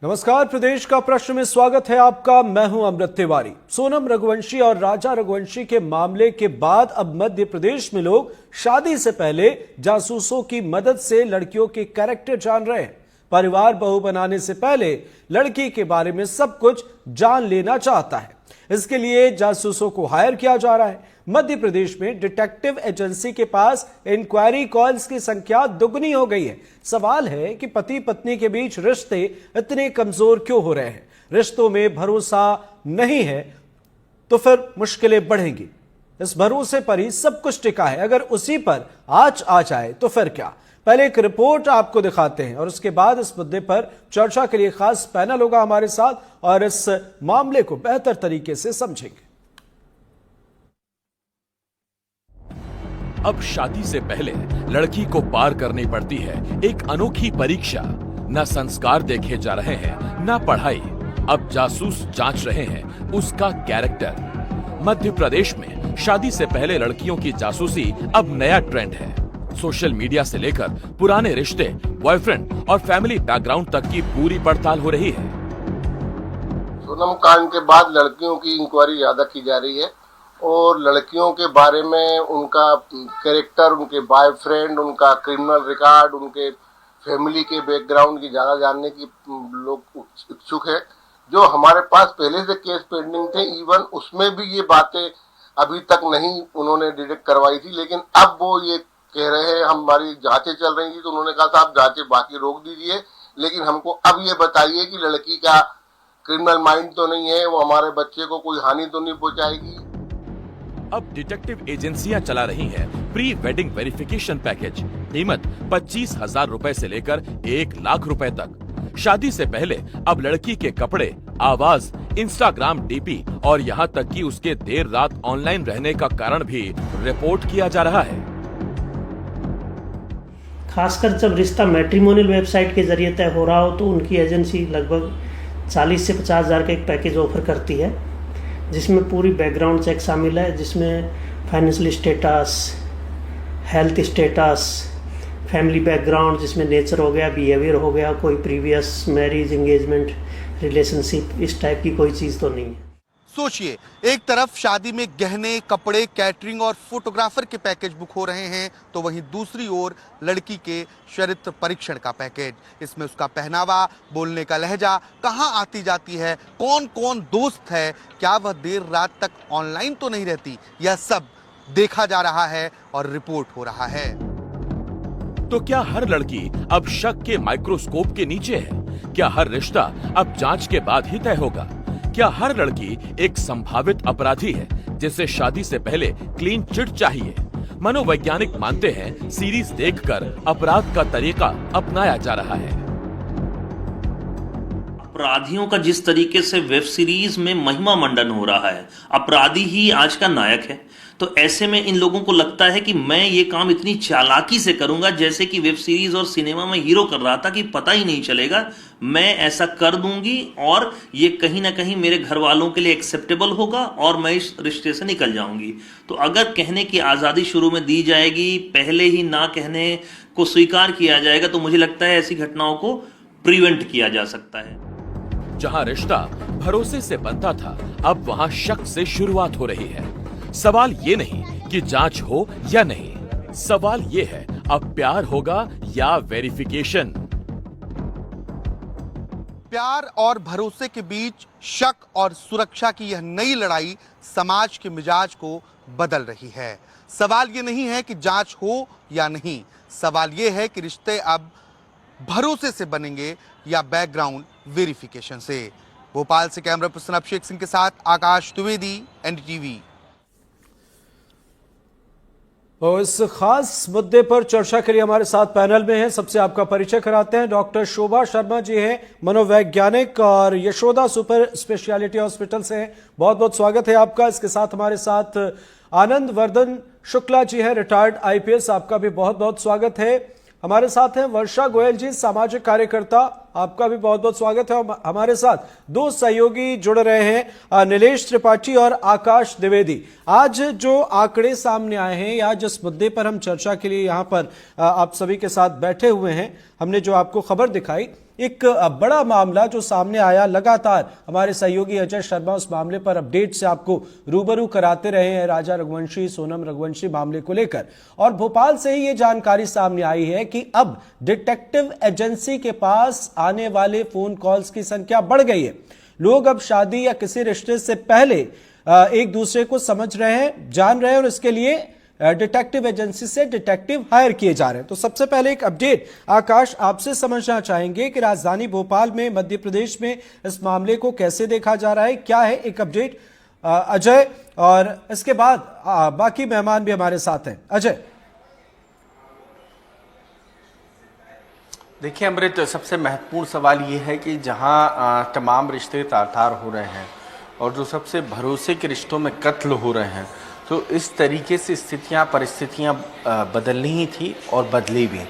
नमस्कार, प्रदेश का प्रश्न में स्वागत है आपका। मैं हूं अमृत तिवारी। सोनम रघुवंशी और राजा रघुवंशी के मामले के बाद अब मध्य प्रदेश में लोग शादी से पहले जासूसों की मदद से लड़कियों के कैरेक्टर जान रहे हैं। परिवार बहू बनाने से पहले लड़की के बारे में सब कुछ जान लेना चाहता है। इसके लिए जासूसों को हायर किया जा रहा है। मध्य प्रदेश में डिटेक्टिव एजेंसी के पास इंक्वायरी कॉल्स की संख्या दुगनी हो गई है। सवाल है कि पति पत्नी के बीच रिश्ते इतने कमजोर क्यों हो रहे हैं? रिश्तों में भरोसा नहीं है तो फिर मुश्किलें बढ़ेंगी। इस भरोसे पर ही सब कुछ टिका है। अगर उसी पर आँच आ जाए तो फिर क्या? पहले एक रिपोर्ट आपको दिखाते हैं और उसके बाद इस मुद्दे पर चर्चा के लिए खास पैनल होगा हमारे साथ और इस मामले को बेहतर तरीके से समझेंगे। अब शादी से पहले लड़की को पार करनी पड़ती है एक अनोखी परीक्षा। न संस्कार देखे जा रहे हैं, न पढ़ाई। अब जासूस जांच रहे हैं उसका कैरेक्टर। मध्य प्रदेश में शादी से पहले लड़कियों की जासूसी अब नया ट्रेंड है। सोशल मीडिया से लेकर पुराने रिश्ते, बॉयफ्रेंड और फैमिली बैकग्राउंड तक की पूरी पड़ताल हो रही है। सोनम कांड के बाद लड़कियों की इंक्वायरी ज्यादा की जा रही है और लड़कियों के बारे में उनका कैरेक्टर, उनके बॉयफ्रेंड, उनका क्रिमिनल रिकॉर्ड, उनके फैमिली के बैकग्राउंड की ज्यादा जानने की लोग इच्छुक है। जो हमारे पास पहले से केस पेंडिंग थे, इवन उसमें भी ये बातें अभी तक नहीं उन्होंने डिटेक्ट करवाई थी, लेकिन अब वो ये कह रहे हैं हमारी जांचें चल रही थी, तो उन्होंने कहा था आप जांचें बाकी रोक दीजिए, लेकिन हमको अब ये बताइए कि लड़की का क्रिमिनल माइंड तो नहीं है, वो हमारे बच्चे को कोई हानि तो नहीं पहुंचाएगी। अब डिटेक्टिव एजेंसियां चला रही हैं प्री वेडिंग वेरिफिकेशन पैकेज। कीमत 25,000 रुपए से लेकर 1 लाख रुपए तक। शादी से पहले अब लड़की के कपड़े, आवाज, इंस्टाग्राम डीपी और यहाँ तक कि उसके देर रात ऑनलाइन रहने का कारण भी रिपोर्ट किया जा रहा है। खासकर जब रिश्ता मैट्रिमोनियल वेबसाइट के जरिए तय हो रहा हो तो उनकी एजेंसी लगभग 40 से 50 हज़ार का एक पैकेज ऑफर करती है, जिसमें पूरी बैकग्राउंड चेक शामिल है, जिसमें financial status, health status, family background, जिसमें नेचर हो गया, बिहेवियर हो गया, कोई प्रीवियस मैरिज, एंगेजमेंट, रिलेशनशिप, इस टाइप की कोई चीज़ तो नहीं है। सोचिए, एक तरफ शादी में गहने, कपड़े, कैटरिंग और फोटोग्राफर के पैकेज बुक हो रहे हैं, तो वहीं दूसरी ओर लड़की के चरित्र परीक्षण का पैकेज। इसमें उसका पहनावा, बोलने का लहजा, कहाँ आती जाती है, कौन कौन दोस्त है, क्या वह देर रात तक ऑनलाइन तो नहीं रहती, यह सब देखा जा रहा है और रिपोर्ट हो रहा है। तो क्या हर लड़की अब शक के माइक्रोस्कोप के नीचे है? क्या हर रिश्ता अब जांच के बाद ही तय होगा? क्या हर लड़की एक संभावित अपराधी है जिसे शादी से पहले क्लीन चिट चाहिए? मनोवैज्ञानिक मानते हैं सीरीज देखकर अपराध का तरीका अपनाया जा रहा है। अपराधियों का जिस तरीके से वेब सीरीज में महिमा मंडन हो रहा है, अपराधी ही आज का नायक है, तो ऐसे में इन लोगों को लगता है कि मैं ये काम इतनी चालाकी से करूंगा जैसे कि वेब सीरीज और सिनेमा में हीरो कर रहा था कि पता ही नहीं चलेगा, मैं ऐसा कर दूंगी और ये कहीं ना कहीं मेरे घर वालों के लिए एक्सेप्टेबल होगा और मैं इस रिश्ते से निकल जाऊंगी। तो अगर कहने की आज़ादी शुरू में दी जाएगी, पहले ही ना कहने को स्वीकार किया जाएगा, तो मुझे लगता है ऐसी घटनाओं को प्रिवेंट किया जा सकता है। जहां रिश्ता भरोसे से बनता था, अब वहां शक से शुरुआत हो रही है। सवाल ये नहीं कि जांच हो या नहीं, सवाल ये है अब प्यार होगा या वेरिफिकेशन। प्यार और भरोसे के बीच शक और सुरक्षा की यह नई लड़ाई समाज के मिजाज को बदल रही है। सवाल ये नहीं है कि जांच हो या नहीं, सवाल ये है कि रिश्ते अब भरोसे से बनेंगे या बैकग्राउंड वेरिफिकेशन से। भोपाल से कैमरा पर्सन अभिषेक सिंह के साथ आकाश द्विवेदी, एनडीटीवी। और इस खास मुद्दे पर चर्चा के लिए हमारे साथ पैनल में हैं। सबसे आपका परिचय कराते हैं। डॉक्टर शोभा शर्मा जी हैं, मनोवैज्ञानिक और यशोदा सुपर स्पेशलिटी हॉस्पिटल से हैं। बहुत बहुत स्वागत है आपका। इसके साथ हमारे साथ आनंद वर्धन शुक्ला जी हैं, रिटायर्ड आईपीएस, आपका भी बहुत बहुत स्वागत है। हमारे साथ हैं वर्षा गोयल जी, सामाजिक कार्यकर्ता, आपका भी बहुत बहुत स्वागत है। हमारे साथ दो सहयोगी जुड़ रहे हैं, नीलेश त्रिपाठी और आकाश द्विवेदी। आज जो आंकड़े सामने आए हैं या जिस मुद्दे पर हम चर्चा के लिए यहाँ पर आप सभी के साथ बैठे हुए हैं, हमने जो आपको खबर दिखाई, एक बड़ा मामला जो सामने आया, लगातार हमारे सहयोगी अजय शर्मा उस मामले पर अपडेट से आपको रूबरू कराते रहे हैं राजा रघुवंशी सोनम रघुवंशी मामले को लेकर। और भोपाल से ही ये जानकारी सामने आई है कि अब डिटेक्टिव एजेंसी के पास आने वाले फोन कॉल्स की संख्या बढ़ गई है। लोग अब शादी या किसी रिश्ते से पहले एक दूसरे को समझ रहे हैं, जान रहे हैं, और इसके लिए डिटेक्टिव एजेंसी से डिटेक्टिव हायर किए जा रहे हैं। तो सबसे पहले एक अपडेट आकाश आपसे समझना चाहेंगे कि राजधानी भोपाल में, मध्य प्रदेश में इस मामले को कैसे देखा जा रहा है, क्या है एक अपडेट अजय, और इसके बाद बाकी मेहमान भी हमारे साथ हैं। अजय। देखिए अमृत, सबसे महत्वपूर्ण सवाल ये है कि जहां तमाम रिश्ते तार-तार हो रहे हैं और जो सबसे भरोसे के रिश्तों में कत्ल हो रहे हैं, तो इस तरीके से परिस्थितियां बदलनी ही थी और बदली भी।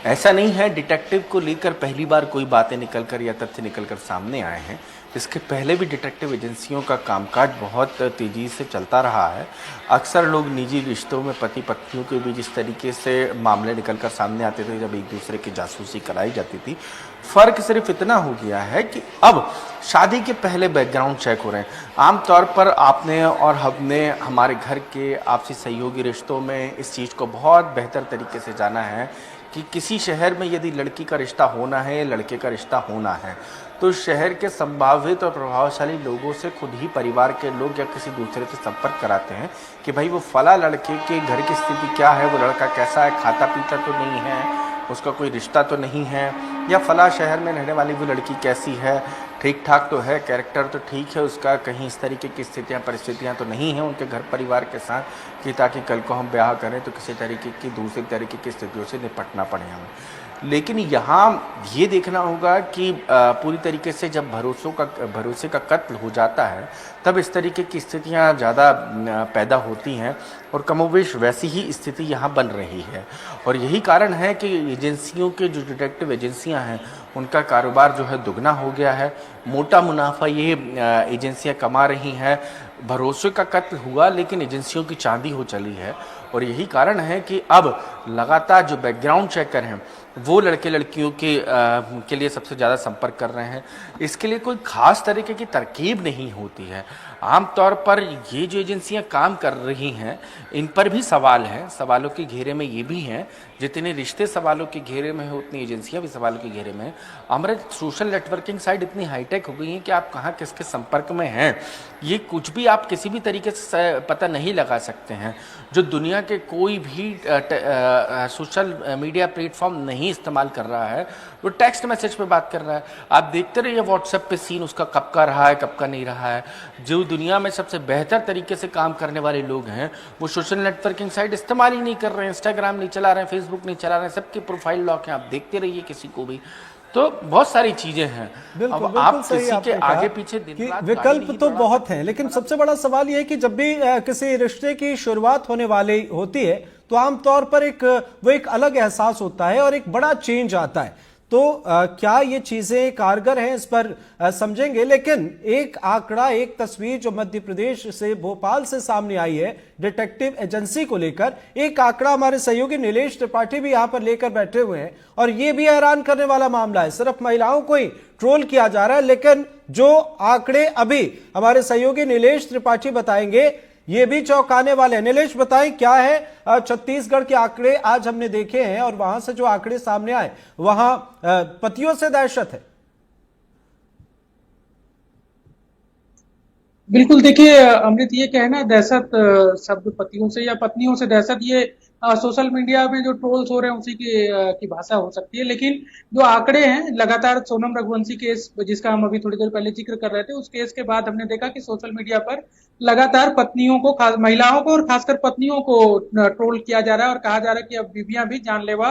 ऐसा नहीं है डिटेक्टिव को लेकर पहली बार कोई बातें निकलकर या तथ्य निकलकर सामने आए हैं। इसके पहले भी डिटेक्टिव एजेंसियों का कामकाज बहुत तेज़ी से चलता रहा है। अक्सर लोग निजी रिश्तों में पति पत्नियों के बीच इस तरीके से मामले निकलकर सामने आते थे जब एक दूसरे की जासूसी कराई जाती थी। फ़र्क सिर्फ इतना हो गया है कि अब शादी के पहले बैकग्राउंड चेक हो रहे हैं। आमतौर पर आपने और हमने हमारे घर के आपसी सहयोगी रिश्तों में इस चीज़ को बहुत बेहतर तरीके से जाना है कि किसी शहर में यदि लड़की का रिश्ता होना है या लड़के का रिश्ता होना है, तो शहर के संभावित और प्रभावशाली लोगों से खुद ही परिवार के लोग या किसी दूसरे से संपर्क कराते हैं कि भाई वो फला लड़के के घर की स्थिति क्या है, वो लड़का कैसा है, खाता पीता तो नहीं है, उसका कोई रिश्ता तो नहीं है, या फला शहर में रहने वाली वो लड़की कैसी है, ठीक ठाक तो है, कैरेक्टर तो ठीक है उसका, कहीं इस तरीके की स्थितियाँ परिस्थितियाँ तो नहीं हैं उनके घर परिवार के साथ कि ताकि कल को हम ब्याह करें तो किसी तरीके की दूसरी तरीके की स्थितियों से निपटना पड़े हमें। लेकिन यहाँ ये देखना होगा कि पूरी तरीके से जब भरोसे का कत्ल हो जाता है तब इस तरीके की स्थितियाँ ज़्यादा पैदा होती हैं और कमोवेश वैसी ही स्थिति यहाँ बन रही है। और यही कारण है कि एजेंसियों के जो डिटेक्टिव एजेंसियाँ हैं उनका कारोबार जो है दुगना हो गया है। मोटा मुनाफा ये एजेंसियाँ कमा रही हैं। भरोसे का कत्ल हुआ लेकिन एजेंसियों की चांदी हो चली है। और यही कारण है कि अब लगातार जो बैकग्राउंड चेकर हैं वो लड़के लड़कियों के लिए सबसे ज़्यादा संपर्क कर रहे हैं। इसके लिए कोई ख़ास तरीके की तरकीब नहीं होती है। आमतौर पर ये जो एजेंसियां काम कर रही हैं इन पर भी सवाल हैं, सवालों के घेरे में ये भी हैं। जितने रिश्ते सवालों के घेरे में हैं उतनी एजेंसियां भी सवालों के घेरे में हैं। हमारे सोशल नेटवर्किंग साइट इतनी हाईटेक हो गई हैं कि आप कहाँ किसके संपर्क में हैं ये कुछ भी आप किसी भी तरीके से पता नहीं लगा सकते हैं। जो दुनिया के कोई भी सोशल मीडिया प्लेटफॉर्म नहीं इस्तेमाल कर रहा है वो टेक्स्ट मैसेज पे बात कर रहा है। आप देखते रहिए व्हाट्सएप पे सीन उसका कब का रहा है कब का नहीं रहा है। जो दुनिया में सबसे बेहतर तरीके से काम करने वाले लोग हैं वो सोशल नेटवर्किंग साइट इस्तेमाल ही नहीं कर रहे हैं, इंस्टाग्राम नहीं चला रहे हैं, फेसबुक नहीं चला रहे हैं, सबके प्रोफाइल लॉक हैं। आप देखते रहिए किसी को भी, तो बहुत सारी चीजें हैं। अब आप किसी के आगे पीछे विकल्प तो बहुत हैं, लेकिन सबसे बड़ा सवाल यह है कि जब भी किसी रिश्ते की शुरुआत होने वाली होती है तो आमतौर पर वो एक अलग एहसास होता है और एक बड़ा चेंज आता है। तो क्या ये चीजें कारगर हैं इस पर समझेंगे। लेकिन एक आंकड़ा, एक तस्वीर जो मध्य प्रदेश से, भोपाल से सामने आई है डिटेक्टिव एजेंसी को लेकर, एक आंकड़ा हमारे सहयोगी नीलेश त्रिपाठी भी यहां पर लेकर बैठे हुए हैं और ये भी हैरान करने वाला मामला है। सिर्फ महिलाओं को ही ट्रोल किया जा रहा है, लेकिन जो आंकड़े अभी हमारे सहयोगी नीलेश त्रिपाठी बताएंगे ये भी चौंकाने वाले हैं। नीलेश बताएं क्या है छत्तीसगढ़ के आंकड़े आज हमने देखे हैं और वहां से जो आंकड़े सामने आए वहां पतियों से दहशत है। बिल्कुल, देखिए अमृत, ये कहना दहशत शब्द पतियों से या पत्नियों से दहशत, ये सोशल मीडिया में जो ट्रोल्स हो रहे हैं उसी की भाषा हो सकती है। लेकिन जो आंकड़े हैं, लगातार सोनम रघुवंशी केस जिसका हम अभी थोड़ी देर पहले जिक्र कर रहे थे, उस केस के बाद हमने देखा कि सोशल मीडिया पर लगातार पत्नियों को, खास महिलाओं को और खासकर पत्नियों को ट्रोल किया जा रहा है और कहा जा रहा है कि अब बीवियां भी जानलेवा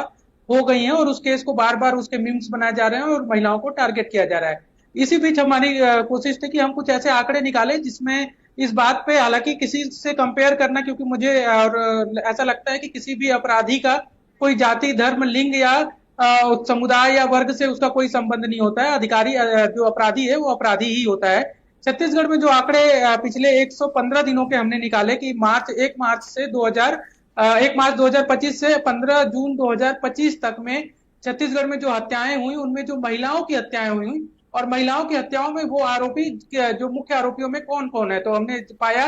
हो गई हैं और उस केस को बार बार उसके मीम्स बनाए जा रहे हैं और महिलाओं को टारगेट किया जा रहा है। इसी बीच हमारी कोशिश थी कि हम कुछ ऐसे आंकड़े निकालें जिसमें इस बात पे, हालांकि किसी से कंपेयर करना, क्योंकि मुझे और ऐसा लगता है कि किसी भी अपराधी का कोई जाति, धर्म, लिंग या समुदाय या वर्ग से उसका कोई संबंध नहीं होता है। अधिकारी जो अपराधी है वो अपराधी ही होता है। छत्तीसगढ़ में जो आंकड़े पिछले 115 दिनों के हमने निकाले कि 1 मार्च 2025 से 15 जून 2025 तक में छत्तीसगढ़ में जो हत्याएं हुई उनमें जो महिलाओं की हत्याएं हुई और महिलाओं की हत्याओं में वो आरोपी जो मुख्य आरोपियों में कौन कौन है, तो हमने पाया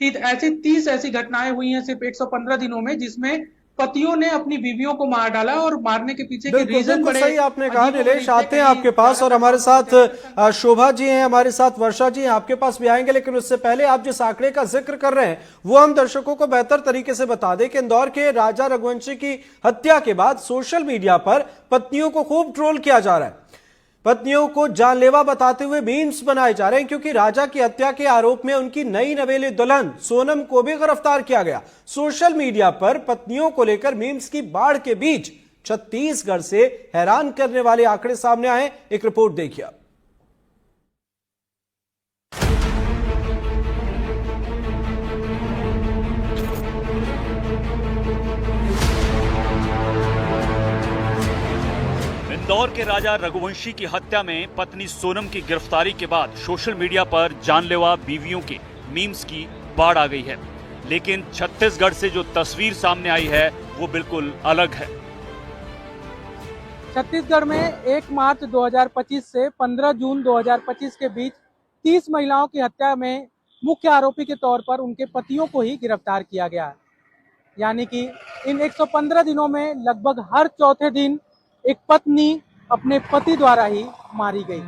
कि ऐसी 30 ऐसी घटनाएं हुई हैं सिर्फ 115 दिनों में, जिसमें पतियों ने अपनी बीवियों को मार डाला और मारने के पीछे के रीजन बिल्कुल बड़े सही आपने कहा। अजीब और नीलेश आते हैं आपके पास और हमारे साथ शोभा जी हैं, हमारे साथ वर्षा जी हैं, आपके पास भी आएंगे। लेकिन उससे पहले आप जिस आंकड़े का जिक्र कर रहे हैं वो हम दर्शकों को बेहतर तरीके से बता दें कि इंदौर के राजा रघुवंशी की हत्या के बाद सोशल मीडिया पर पत्नियों को खूब ट्रोल किया जा रहा है। पत्नियों को जानलेवा बताते हुए मीम्स बनाए जा रहे हैं, क्योंकि राजा की हत्या के आरोप में उनकी नई नवेली दुल्हन सोनम को भी गिरफ्तार किया गया। सोशल मीडिया पर पत्नियों को लेकर मीम्स की बाढ़ के बीच छत्तीसगढ़ से हैरान करने वाले आंकड़े सामने आए। एक रिपोर्ट देखिए। इंदौर के राजा रघुवंशी की हत्या में पत्नी सोनम की गिरफ्तारी के बाद सोशल मीडिया पर जानलेवा बीवियों के मीम्स की बाढ़ आ गई है। लेकिन छत्तीसगढ़ से जो तस्वीर सामने आई है वो बिल्कुल अलग है। छत्तीसगढ़ में 1 मार्च 2025 से 15 जून 2025 के बीच 30 महिलाओं की हत्या में मुख्य आरोपी के तौर पर उनके पतियों को ही गिरफ्तार किया गया। यानी कि इन 115 दिनों में लगभग हर चौथे दिन एक पत्नी अपने पति द्वारा ही मारी गई।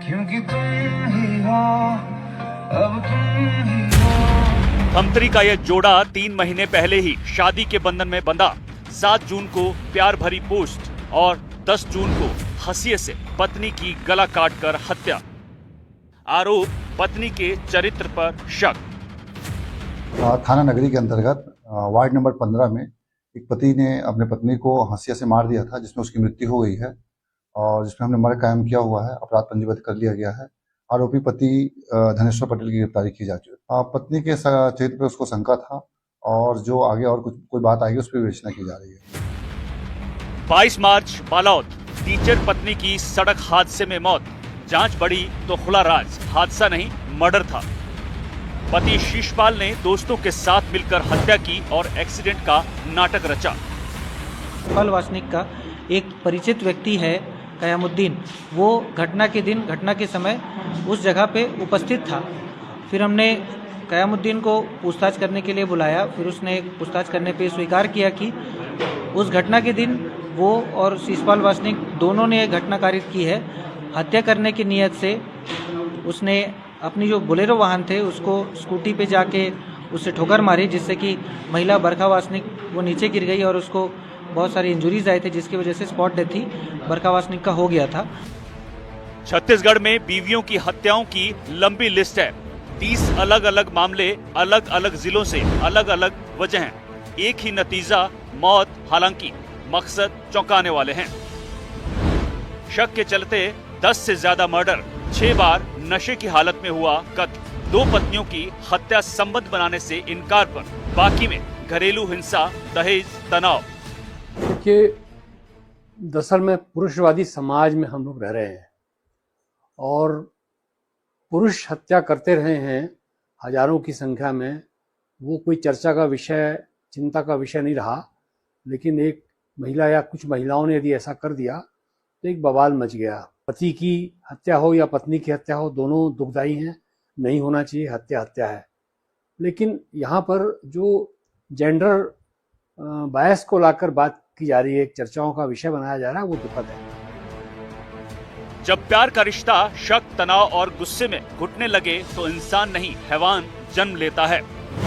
धमतरी का यह जोड़ा 3 महीने पहले ही शादी के बंधन में बंधा। 7 जून को प्यार भरी पोस्ट और 10 जून को हंसिए से पत्नी की गला काटकर हत्या। आरोप पत्नी के चरित्र पर शक। थाना नगरी के अंतर्गत वार्ड नंबर 15 में एक पति ने अपने पत्नी को हंसिया से मार दिया था, जिसमें उसकी मृत्यु हो गई है और जिसमें हमने मर्डर कायम किया हुआ है, अपराध पंजीबद्ध कर लिया गया है। आरोपी पति धनेश्वर पटेल की गिरफ्तारी की जा चुकी है। पत्नी के चरित्र पर उसको शंका था और जो आगे और कोई बात आएगी उस पर विवेचना की जा रही है। 22 मार्च बालौद, टीचर पत्नी की सड़क हादसे में मौत। जांच बढ़ी तो खुला राज, हादसा नहीं मर्डर था। पति शीशपाल ने दोस्तों के साथ मिलकर हत्या की और एक्सीडेंट का नाटक रचा। शीशपाल वासनिक का एक परिचित व्यक्ति है कयामुद्दीन, वो घटना के दिन, घटना के समय उस जगह पे उपस्थित था। फिर हमने कयामुद्दीन को पूछताछ करने के लिए बुलाया। फिर उसने पूछताछ करने पे स्वीकार किया कि उस घटना के दिन वो और शीशपाल वासनिक दोनों ने घटना कारित की है। हत्या करने की नीयत से उसने अपनी जो बोलेरो वाहन थे उसको स्कूटी पे जाके उससे ठोकर मारी, जिससे कि महिला बरखा वासनिक वो नीचे गिर गई और उसको बहुत सारी इंजरीज आए थे, जिसकी वजह से स्पॉट डेथ ही बरखा वासनिक का हो गया था। छत्तीसगढ़ में बीवियों की हत्याओं की लंबी लिस्ट है। 30 अलग अलग मामले, अलग अलग जिलों से, अलग अलग वजह हैं। एक ही नतीजा मौत। हालांकि मकसद चौंकाने वाले हैं। शक के चलते 10 से ज्यादा मर्डर, 6 बार नशे की हालत में हुआ कत्ल, 2 पत्नियों की हत्या संबंध बनाने से इनकार पर, बाकी में घरेलू हिंसा, दहेज, तनाव। देखिए, दरअसल में पुरुषवादी समाज में हम लोग रह रहे हैं और पुरुष हत्या करते रहे हैं हजारों की संख्या में। वो कोई चर्चा का विषय, चिंता का विषय नहीं रहा। लेकिन एक महिला या कुछ महिलाओं ने यदि ऐसा कर दिया तो एक बवाल मच गया। पति की हत्या हो या पत्नी की हत्या हो, दोनों दुखदाई हैं, नहीं होना चाहिए। हत्या हत्या है। लेकिन यहाँ पर जो जेंडर बायस को लाकर बात की जा रही है, एक चर्चाओं का विषय बनाया जा रहा है, वो दुखद है। जब प्यार का रिश्ता शक, तनाव और गुस्से में घुटने लगे तो इंसान नहीं हैवान जन्म लेता है।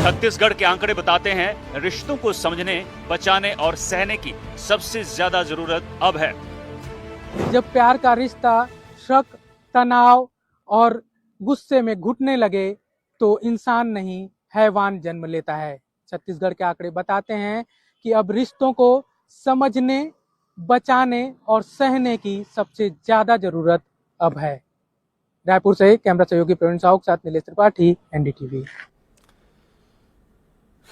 छत्तीसगढ़ के आंकड़े बताते हैं रिश्तों को समझने, बचाने और सहने की सबसे ज्यादा जरूरत अब है। जब प्यार का रिश्ता शक, तनाव और गुस्से में घुटने लगे तो इंसान नहीं हैवान जन्म लेता है। छत्तीसगढ़ के आंकड़े बताते हैं कि अब रिश्तों को समझने, बचाने और सहने की सबसे ज्यादा जरूरत अब है। रायपुर से कैमरा सहयोगी प्रवीण साहू के साथ नीलेश त्रिपाठी, एनडीटीवी।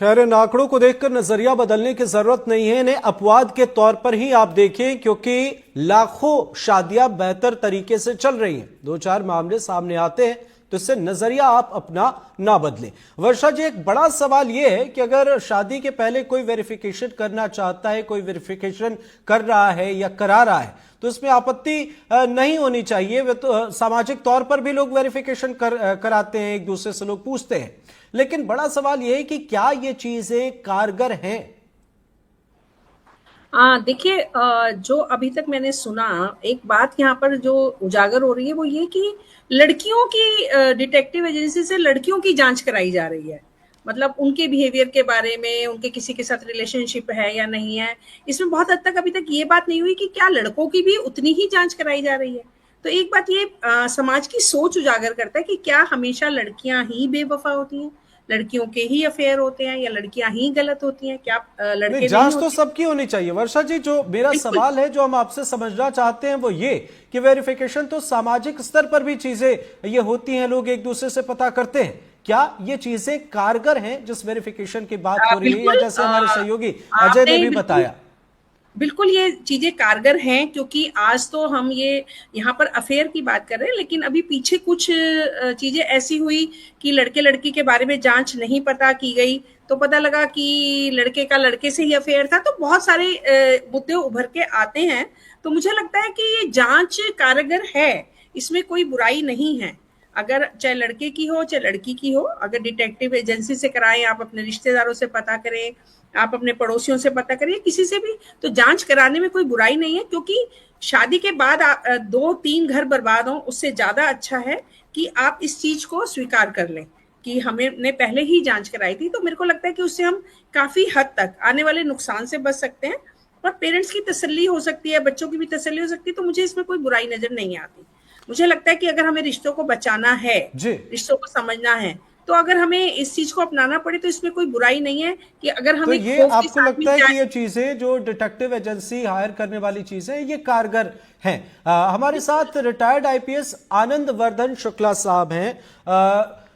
खैर, इन आंकड़ों को देखकर नजरिया बदलने की जरूरत नहीं है। इन्हें अपवाद के तौर पर ही आप देखें, क्योंकि लाखों शादियां बेहतर तरीके से चल रही हैं। 2-4 मामले सामने आते हैं तो इससे नजरिया आप अपना ना बदलें। वर्षा जी, एक बड़ा सवाल यह है कि अगर शादी के पहले कोई वेरिफिकेशन करना चाहता है, कोई वेरिफिकेशन कर रहा है या करा रहा है, तो इसमें आपत्ति नहीं होनी चाहिए। वे तो सामाजिक तौर पर भी लोग वेरिफिकेशन कराते हैं, एक दूसरे से लोग पूछते हैं, लेकिन बड़ा सवाल यह है कि क्या ये चीजें कारगर हैं? देखिए, जो अभी तक मैंने सुना, एक बात यहाँ पर जो उजागर हो रही है वो ये कि लड़कियों की डिटेक्टिव एजेंसी से लड़कियों की जांच कराई जा रही है। मतलब उनके बिहेवियर के बारे में, उनके किसी के साथ रिलेशनशिप है या नहीं है, इसमें बहुत हद तक अभी तक ये बात नहीं हुई कि क्या लड़कों की भी उतनी ही जांच कराई जा रही है। तो एक बात ये समाज की सोच उजागर करता है कि क्या हमेशा लड़कियां ही बेवफा होती हैं, लड़कियों के ही अफेयर होते हैं, या लड़कियां ही गलत होती हैं? क्या लड़के जांच तो सबकी होनी चाहिए। वर्षा जी, जो मेरा सवाल है, जो हम आपसे समझना चाहते हैं वो ये कि वेरिफिकेशन तो सामाजिक स्तर पर भी चीजें ये होती हैं, लोग एक दूसरे से पता करते हैं, क्या ये चीजें कारगर हैं जिस वेरिफिकेशन की बात हो रही है, या जैसे हमारे सहयोगी अजय ने भी बताया? बिल्कुल ये चीजें कारगर हैं, क्योंकि आज तो हम ये यहाँ पर अफेयर की बात कर रहे हैं, लेकिन अभी पीछे कुछ चीजें ऐसी हुई कि लड़के लड़की के बारे में जांच नहीं पता की गई, तो पता लगा कि लड़के का लड़के से ही अफेयर था। तो बहुत सारे मुद्दे उभर के आते हैं। तो मुझे लगता है कि ये जांच कारगर है, इसमें कोई बुराई नहीं है। अगर चाहे लड़के की हो चाहे लड़की की हो, अगर डिटेक्टिव एजेंसी से कराएं, आप अपने रिश्तेदारों से पता करें, आप अपने पड़ोसियों से पता करिए, किसी से भी, तो जांच कराने में कोई बुराई नहीं है। क्योंकि शादी के बाद 2-3 घर बर्बाद हो, उससे ज्यादा अच्छा है कि आप इस चीज को स्वीकार कर लें कि हमने पहले ही जांच कराई थी। तो मेरे को लगता है कि उससे हम काफी हद तक आने वाले नुकसान से बच सकते हैं, और पेरेंट्स की तसल्ली हो सकती है, बच्चों की भी तसल्ली हो सकती है। तो मुझे इसमें कोई बुराई नजर नहीं आती। मुझे लगता है कि अगर हमें रिश्तों को बचाना है, रिश्तों को समझना है, तो अगर हमें इस चीज को अपनाना पड़े तो इसमें कोई बुराई नहीं है कि अगर हमें तो ये आपको लगता है कि ये चीजें जो डिटेक्टिव एजेंसी हायर करने वाली चीजें ये कारगर हैं? हमारे साथ रिटायर्ड आईपीएस आनंद वर्धन शुक्ला साहब हैं।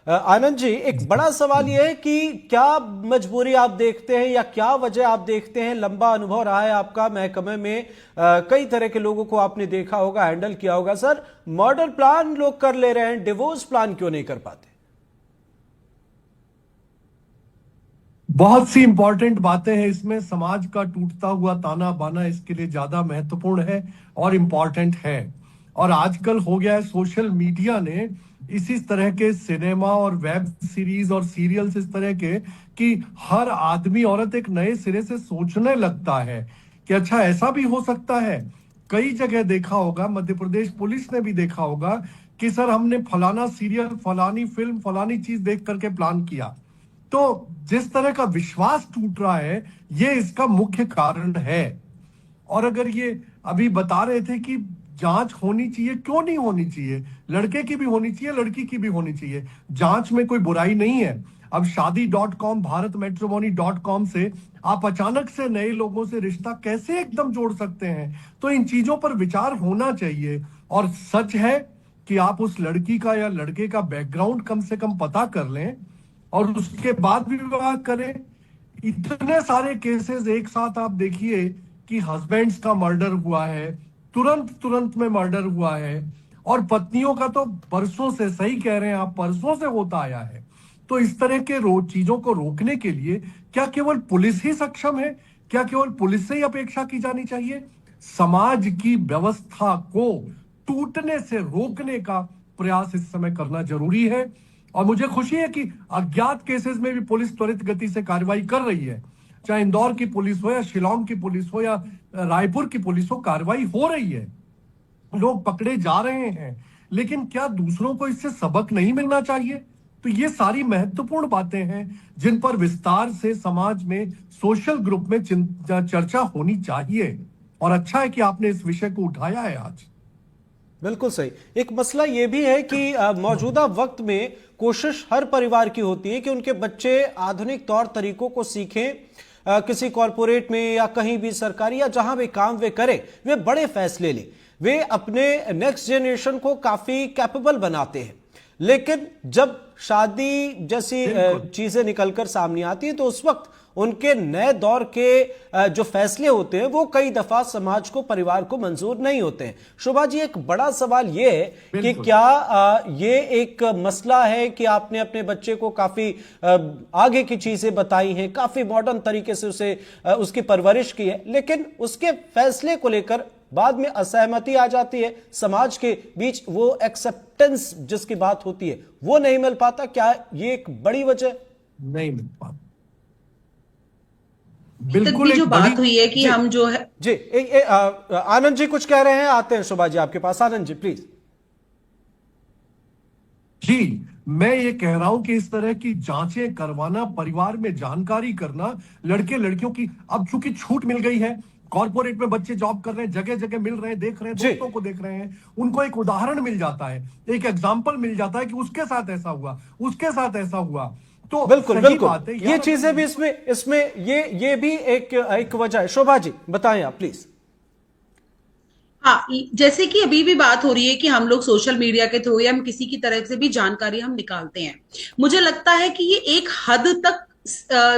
आनंद जी, एक बड़ा सवाल यह है कि क्या मजबूरी आप देखते हैं या क्या वजह आप देखते हैं? लंबा अनुभव रहा है आपका महकमे में, कई तरह के लोगों को आपने देखा होगा, हैंडल किया होगा। सर, मर्डर प्लान लोग कर ले रहे हैं, डिवोर्स प्लान क्यों नहीं कर पाते? बहुत सी इंपॉर्टेंट बातें हैं इसमें। समाज का टूटता हुआ ताना बाना इसके लिए ज्यादा महत्वपूर्ण है और इम्पॉर्टेंट है। और आजकल हो गया है, सोशल मीडिया ने इसी तरह के सिनेमा और वेब सीरीज और सीरियल्स इस तरह के कि हर आदमी औरत एक नए सिरे से सोचने लगता है कि अच्छा ऐसा भी हो सकता है। कई जगह देखा होगा, मध्य प्रदेश पुलिस ने भी देखा होगा कि सर हमने फलाना सीरियल, फलानी फिल्म, फलानी चीज देख करके प्लान किया। तो जिस तरह का विश्वास टूट रहा है, ये इसका मुख्य कारण है। और अगर ये अभी बता रहे थे कि जांच होनी चाहिए, क्यों नहीं होनी चाहिए? लड़के की भी होनी चाहिए, लड़की की भी होनी चाहिए, जांच में कोई बुराई नहीं है। अब शादी.com, भारतमैट्रिमोनी.com से आप अचानक से नए लोगों से रिश्ता कैसे एकदम जोड़ सकते हैं? तो इन चीजों पर विचार होना चाहिए। और सच है कि आप उस लड़की का या लड़के का बैकग्राउंड कम से कम पता कर लें और उसके बाद विवाह करें। इतने सारे केसेस एक साथ आप देखिए कि हस्बैंड्स का मर्डर हुआ है, तुरंत में मर्डर हुआ है, और पत्नियों का तो बरसों से, सही कह रहे हैं आप, बरसों से होता आया है। तो इस तरह के चीजों को रोकने के लिए क्या केवल पुलिस ही सक्षम है? क्या केवल पुलिस से ही अपेक्षा की जानी चाहिए? समाज की व्यवस्था को टूटने से रोकने का प्रयास इस समय करना जरूरी है। और मुझे खुशी है कि अज्ञात केसेस में भी पुलिस त्वरित गति से कार्रवाई कर रही है। चाहे इंदौर की पुलिस हो या शिलांग की पुलिस हो या रायपुर की पुलिस हो, कार्रवाई हो रही है, लोग पकड़े जा रहे हैं। लेकिन क्या दूसरों को इससे सबक नहीं मिलना चाहिए? तो ये सारी महत्वपूर्ण बातें हैं जिन पर विस्तार से समाज में, सोशल ग्रुप में चर्चा होनी चाहिए। और अच्छा है कि आपने इस विषय को उठाया है आज। बिल्कुल सही। एक मसला यह भी है कि मौजूदा वक्त में कोशिश हर परिवार की होती है कि उनके बच्चे आधुनिक तौर तरीकों को सीखें, किसी कॉरपोरेट में या कहीं भी सरकारी या जहां भी काम वे करें, वे बड़े फैसले लें, वे अपने नेक्स्ट जनरेशन को काफी कैपेबल बनाते हैं। लेकिन जब शादी जैसी चीजें निकलकर सामने आती है तो उस वक्त उनके नए दौर के जो फैसले होते हैं वो कई दफा समाज को, परिवार को मंजूर नहीं होते हैं। शोभा जी, एक बड़ा सवाल ये है कि क्या ये एक मसला है कि आपने अपने बच्चे को काफी आगे की चीजें बताई हैं, काफी मॉडर्न तरीके से उसे उसकी परवरिश की है, लेकिन उसके फैसले को लेकर बाद में असहमति आ जाती है, समाज के बीच वो एक्सेप्टेंस जिसकी बात होती है वो नहीं मिल पाता? क्या ये एक बड़ी वजह नहीं मिल पाता? बिल्कुल। जो बात हुई है कि हम जो है जी, आनंद जी कुछ कह रहे हैं, आते हैं शोभा जी आपके पास। आनंद जी प्लीज। जी, मैं ये कह रहा हूं कि इस तरह की जांचें करवाना, परिवार में जानकारी करना, लड़के लड़कियों की, अब चूंकि छूट मिल गई है, कॉर्पोरेट में बच्चे जॉब कर रहे हैं, जगह जगह मिल रहे हैं, देख रहे हैं, दोस्तों को देख रहे हैं, उनको एक उदाहरण मिल जाता है, एक एग्जाम्पल मिल जाता है कि उसके साथ ऐसा हुआ, उसके साथ ऐसा हुआ। तो बिल्कुल बिल्कुल, ये चीजें भी इसमें ये भी एक वजह है। शोभा जी बताएं आप प्लीज। हाँ, जैसे कि अभी भी बात हो रही है कि हम लोग सोशल मीडिया के थ्रू या हम किसी की तरफ से भी जानकारी हम निकालते हैं, मुझे लगता है कि ये एक हद तक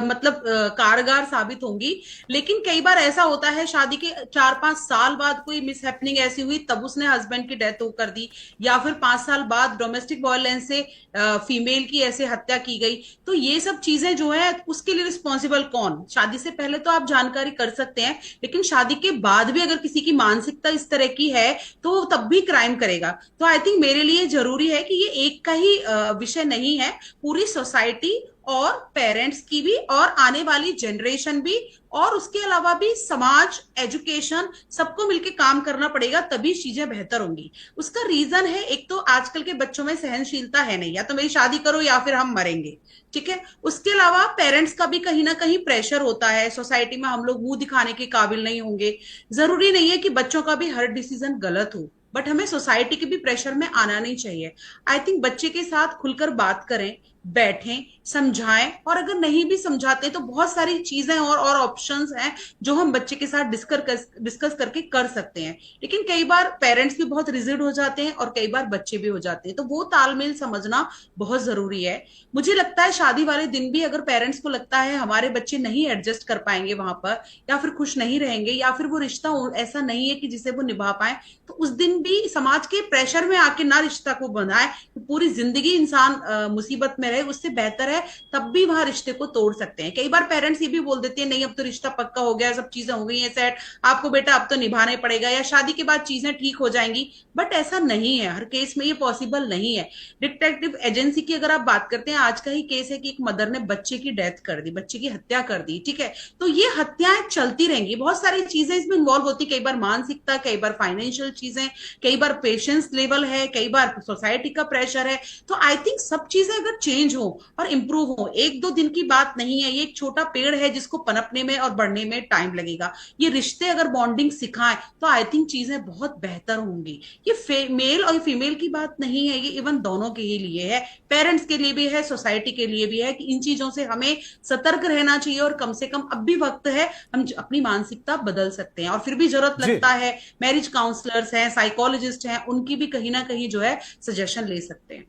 मतलब कारगर साबित होंगी। लेकिन कई बार ऐसा होता है, शादी के 4-5 साल बाद कोई मिसहैपनिंग ऐसी हुई, तब उसने हस्बैंड की डेथ कर दी, या फिर 5 साल बाद डोमेस्टिक वायलेंस से फीमेल की ऐसे हत्या की गई। तो ये सब चीजें जो है उसके लिए रिस्पॉन्सिबल कौन? शादी से पहले तो आप जानकारी कर सकते हैं, लेकिन शादी के बाद भी अगर किसी की मानसिकता इस तरह की है तो तब भी क्राइम करेगा। तो आई थिंक मेरे लिए जरूरी है कि ये एक का ही विषय नहीं है, पूरी सोसाइटी और पेरेंट्स की भी, और आने वाली जनरेशन भी, और उसके अलावा भी समाज, एजुकेशन, सबको मिलकर काम करना पड़ेगा, तभी चीजें बेहतर होंगी। उसका रीजन है, एक तो आजकल के बच्चों में सहनशीलता है नहीं, या तो मेरी शादी करो या फिर हम मरेंगे, ठीक है। उसके अलावा पेरेंट्स का भी कहीं ना कहीं प्रेशर होता है, सोसाइटी में हम लोग मुंह दिखाने के काबिल नहीं होंगे। जरूरी नहीं है कि बच्चों का भी हर डिसीजन गलत हो, बट हमें सोसाइटी के भी प्रेशर में आना नहीं चाहिए। आई थिंक बच्चे के साथ खुलकर बात करें, बैठें, समझाएं, और अगर नहीं भी समझाते तो बहुत सारी चीजें और ऑप्शंस हैं जो हम बच्चे के साथ डिस्कस करके कर सकते हैं। लेकिन कई बार पेरेंट्स भी बहुत रिजिड हो जाते हैं और कई बार बच्चे भी हो जाते हैं, तो वो तालमेल समझना बहुत जरूरी है। मुझे लगता है शादी वाले दिन भी अगर पेरेंट्स को लगता है हमारे बच्चे नहीं एडजस्ट कर पाएंगे वहां पर, या फिर खुश नहीं रहेंगे, या फिर वो रिश्ता ऐसा नहीं है कि जिसे वो निभा पाए, तो उस दिन भी समाज के प्रेशर में आके ना रिश्ता को बनाए, पूरी जिंदगी इंसान मुसीबत में रहे, उससे बेहतर है तब भी वहां रिश्ते को तोड़ सकते हैं। कई बार पेरेंट्स ये भी बोल देते हैं, नहीं अब तो रिश्ता पक्का हो गया, सब चीजें हो गई हैं सेट, आपको बेटा अब तो निभाना ही पड़ेगा, या शादी के बाद चीजें ठीक हो जाएंगी, बट ऐसा नहीं है, हर केस में ये पॉसिबल नहीं है। डिटेक्टिव एजेंसी की अगर आप बात करते हैं, आज का ही केस है कि एक मदर ने बच्चे की डेथ कर दी, बच्चे की हत्या कर दी, ठीक है। तो ये हत्याएं चलती रहेंगी, बहुत सारी चीजें इसमें इन्वॉल्व होती, कई बार मानसिकता, कई बार फाइनेंशियल चीजें, कई बार पेशेंस लेवल है, कई बार सोसाइटी का प्रेशर है। तो आई थिंक सब चीजें अगर चेंज हो और इंप्रूव हो, 1-2 दिन की बात नहीं है, ये एक छोटा पेड़ है जिसको पनपने में और बढ़ने में टाइम लगेगा। ये रिश्ते अगर बॉन्डिंग सिखाएं तो आई थिंक चीजें बहुत बेहतर होंगी। ये मेल और फीमेल की बात नहीं है, ये इवन दोनों के ही लिए है, पेरेंट्स के लिए भी है, सोसाइटी के लिए भी है, कि इन चीजों से हमें सतर्क रहना चाहिए, और कम से कम अब भी वक्त है, हम अपनी मानसिकता बदल सकते हैं। और फिर भी जरूरत लगता है, मैरिज काउंसलर्स हैं, साइकोलॉजिस्ट हैं, उनकी भी कहीं ना कहीं जो है सजेशन ले सकते हैं।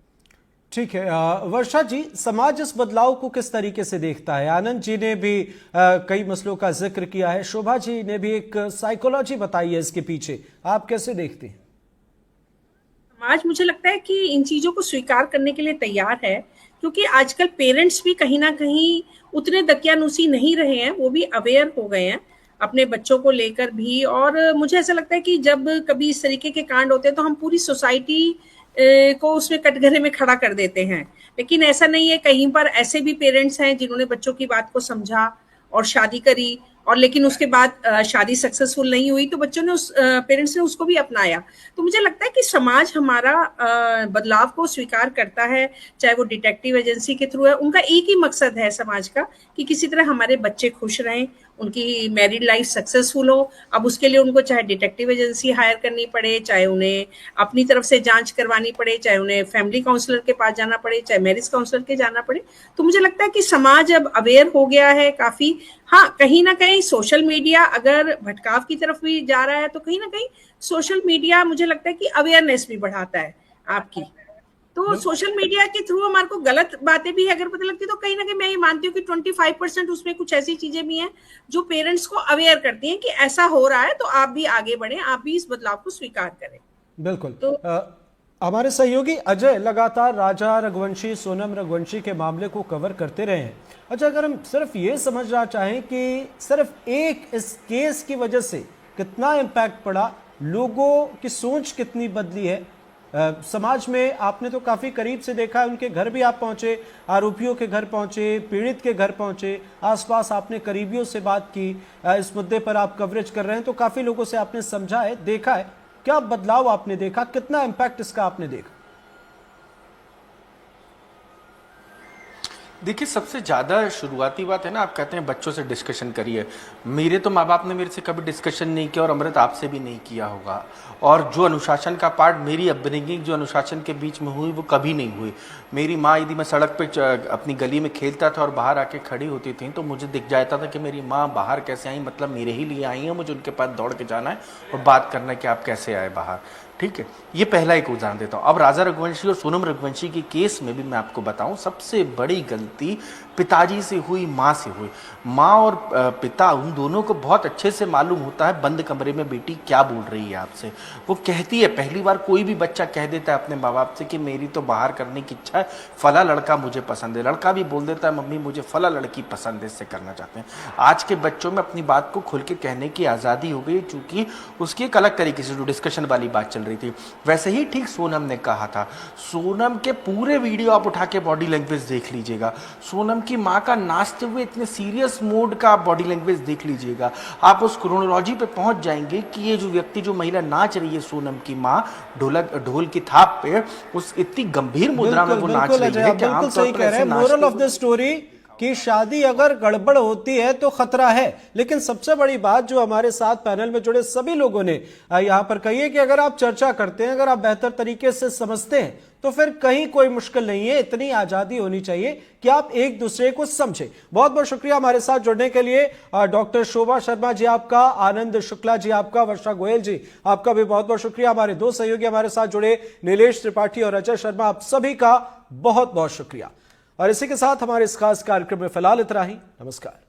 ठीक है वर्षा जी, समाज इस बदलाव को किस तरीके से देखता है? आनंद जी ने भी कई मसलों का जिक्र किया है, शोभा जी ने भी एक साइकोलॉजी बताई है इसके पीछे, आप कैसे देखते हैं? समाज मुझे लगता है कि इन चीजों को स्वीकार करने के लिए तैयार है, क्योंकि आजकल पेरेंट्स भी कहीं ना कहीं उतने दकियानूसी नहीं रहे हैं, वो भी अवेयर हो गए हैं अपने बच्चों को लेकर भी। और मुझे ऐसा लगता है कि जब कभी इस तरीके के कांड होते हैं तो हम पूरी सोसाइटी को उसमें कटघरे में खड़ा कर देते हैं, लेकिन ऐसा नहीं है। कहीं पर ऐसे भी पेरेंट्स हैं जिन्होंने बच्चों की बात को समझा और शादी करी, और लेकिन उसके बाद शादी सक्सेसफुल नहीं हुई तो बच्चों ने पेरेंट्स ने उसको भी अपनाया। तो मुझे लगता है कि समाज हमारा बदलाव को स्वीकार करता है, चाहे वो डिटेक्टिव एजेंसी के थ्रू है। उनका एक ही मकसद है समाज का कि किसी तरह हमारे बच्चे खुश रहें, उनकी मैरिड लाइफ सक्सेसफुल हो। अब उसके लिए उनको चाहे डिटेक्टिव एजेंसी हायर करनी पड़े, चाहे उन्हें अपनी तरफ से जांच करवानी पड़े, चाहे उन्हें फैमिली काउंसलर के पास जाना पड़े, चाहे मैरिज काउंसलर के जाना पड़े। तो मुझे लगता है कि समाज अब अवेयर हो गया है काफी। हाँ, कहीं ना कहीं सोशल मीडिया अगर भटकाव की तरफ भी जा रहा है तो कहीं ना कहीं सोशल मीडिया मुझे लगता है कि अवेयरनेस भी बढ़ाता है आपकी। तो सोशल मीडिया के थ्रू हमारे को गलत बातें भी अगर पता लगती है तो कहीं ना कहीं मैं ये मानती हूँ कि 25% उसमें कुछ ऐसी चीजें भी हैं जो पेरेंट्स को अवेयर करती हैं कि ऐसा हो रहा है, तो आप भी आगे बढ़ें, आप भी इस बदलाव को स्वीकार करें। बिल्कुल। तो हमारे सहयोगी अजय लगातार राजा रघुवंशी, सोनम रघुवंशी के मामले को कवर करते रहे हैं। अच्छा, अगर हम सिर्फ ये समझना चाहें कि सिर्फ एक इस केस की वजह से कितना इम्पैक्ट पड़ा, लोगों की सोच कितनी बदली है समाज में, आपने तो काफी करीब से देखा है, उनके घर भी आप पहुंचे, आरोपियों के घर पहुंचे, पीड़ित के घर पहुंचे, आसपास आपने करीबियों से बात की, इस मुद्दे पर आप कवरेज कर रहे हैं, तो काफी लोगों से आपने समझा है, देखा है, क्या बदलाव आपने देखा, कितना इम्पैक्ट इसका आपने देखा? देखिए, सबसे ज़्यादा शुरुआती बात है ना, आप कहते हैं बच्चों से डिस्कशन करिए। मेरे तो माँ बाप ने मेरे से कभी डिस्कशन नहीं किया और अमृत आपसे भी नहीं किया होगा। और जो अनुशासन का पार्ट, मेरी अपब्रिंगिंग जो अनुशासन के बीच में हुई वो कभी नहीं हुई। मेरी माँ, यदि मैं सड़क पे अपनी गली में खेलता था और बाहर आके खड़ी होती थी तो मुझे दिख जाता था कि मेरी माँ बाहर कैसे आई, मतलब मेरे ही लिए आई हैं, मुझे उनके पास दौड़ के जाना है और बात करना है कि आप कैसे आए बाहर। ठीक है, ये पहला एक उदाहरण देता हूँ। अब राजा रघुवंशी और सोनम रघुवंशी के केस में भी मैं आपको बताऊं, सबसे बड़ी गलती पिताजी से हुई, माँ से हुई। माँ और पिता, उन दोनों को बहुत अच्छे से मालूम होता है बंद कमरे में बेटी क्या बोल रही है आपसे। वो कहती है, पहली बार कोई भी बच्चा कह देता है अपने माँ बाप से कि मेरी तो बाहर करने की इच्छा है, फला लड़का मुझे पसंद है। लड़का भी बोल देता है, मम्मी मुझे फला लड़की पसंद है, इससे करना चाहते हैं। आज के बच्चों में अपनी बात को खुल के कहने की आज़ादी हो गई, चूंकि उसकी एक अलग तरीके से जो डिस्कशन वाली बात चल रही थी। वैसे ही ठीक सोनम ने कहा था, सोनम के पूरे वीडियो आप उठा के बॉडी लैंग्वेज देख लीजिएगा, सोनम की माँ का नाचते हुए इतने सीरियस मूड का आप बॉडी लैंग्वेज देख लीजिएगा, आप उस क्रोनोलॉजी पे पहुंच जाएंगे कि ये जो व्यक्ति, जो महिला नाच रही है, सोनम की माँ, ढोल की थाप पे उस इतनी गंभीर मुद्रा में वो नाच रही है कि आमतौर पर ऐसे मोरल ऑफ द स्टोरी कि शादी अगर गड़बड़ होती है तो खतरा है। लेकिन सबसे बड़ी बात जो हमारे साथ पैनल में जुड़े सभी लोगों ने यहां पर कही है कि अगर आप चर्चा करते हैं, अगर आप बेहतर तरीके से समझते हैं, तो फिर कहीं कोई मुश्किल नहीं है। इतनी आजादी होनी चाहिए कि आप एक दूसरे को समझें। बहुत बहुत शुक्रिया हमारे साथ जुड़ने के लिए। डॉक्टर शोभा शर्मा जी आपका, आनंद शुक्ला जी आपका, वर्षा गोयल जी आपका भी बहुत बहुत शुक्रिया। हमारे दो सहयोगी हमारे साथ जुड़े, नीलेश त्रिपाठी और अजय शर्मा, आप सभी का बहुत बहुत शुक्रिया। और इसी के साथ हमारे इस खास कार्यक्रम में फिलहाल इतना ही। नमस्कार।